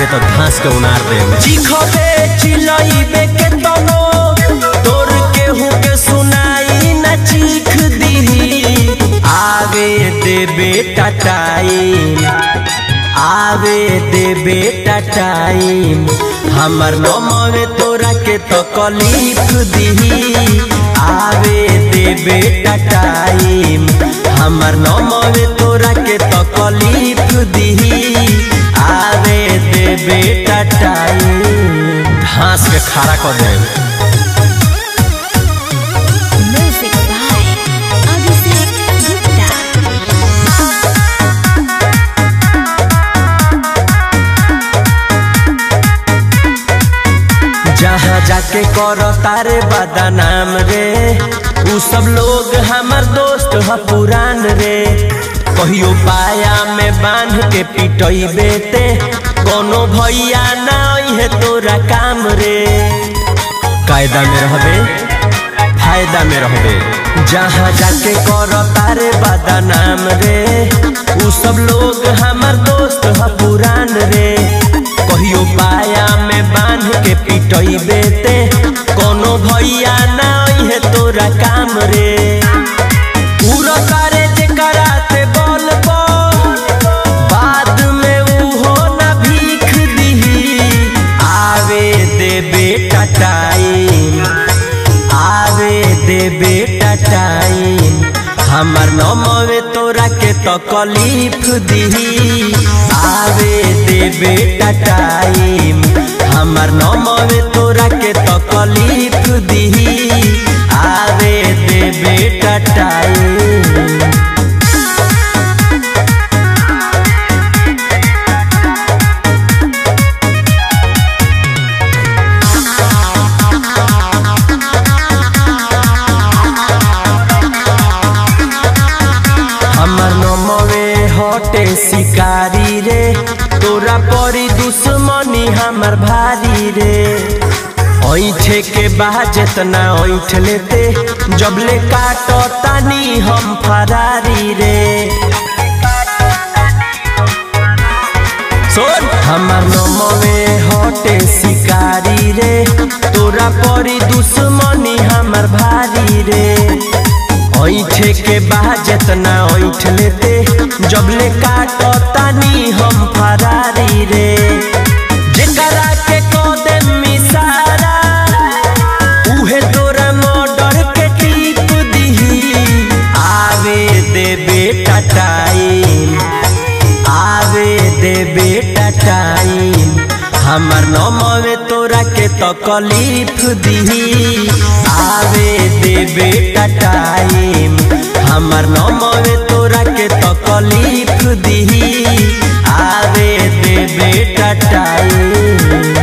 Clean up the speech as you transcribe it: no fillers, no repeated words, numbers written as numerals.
ने तो घास के उनार दे चिखबे चिलइबे के तनो तोर के हु के सुनाई न चीख दी आवे दे बेटा टाइम आवे दे बेटा टाइम हमर नमवे तोरा के तो कलीफ दी आवे दे बेटा टाइम हमर नमवे तोरा के तो कलीफ दी आवे दे बेटा टाइम घास के खारा कर दे जहाँ जाके करो तारे बदनाम रे उ सब लोग हमार दोस्त ह पुरान रे कहियो पाया में बांध के पिटई बेते कोनो भैया ना है तोरा काम रे कायदा में रहबे फायदा में रहबे जहाँ जाके करो तारे बदनाम रे उ सब लोग हमार दोस्त ह पुरान रे कहियो पाया में बांध के पिटई बेते कोनो भैया ना है तोरा काम रे पूरा करे जे कराते बोल बाद में उहो ना भीख दी आवे दे बेटा टाइम आवे दे बेटा टाइम हमर नमवे तोरा के तो कलीफ दी आवे दे बेटा टाइम हमर नमवे तोरा के तो कलीफ दी आवे दे बेटा टाइम हमर नमवे हटे शिकारी रे तोरा परी दुश्मनी हमर भारी रे ऐठे के बाद जितना ऐठ लेते जबले काटो तानी हम फरारी रे सुन हमर नमवे हटे शिकारी रे तोरा परी दुश्मनी हमर भारी रे ऐठे के बाद जितना ऐठ लेते जबले काटो तानी हम फरारी रे जेकरा के कदे मिसारा उहे तोरा मर्डर के टीप दी आवे दे बेटा टाइम आवे दे बेटा टाइम हमर नमवे तोरा के तो कलीफ दी आवे दे बेटा टाइम हमर नमवे तोरा के तो कलीफ दी आवे दे बेटा टाइम।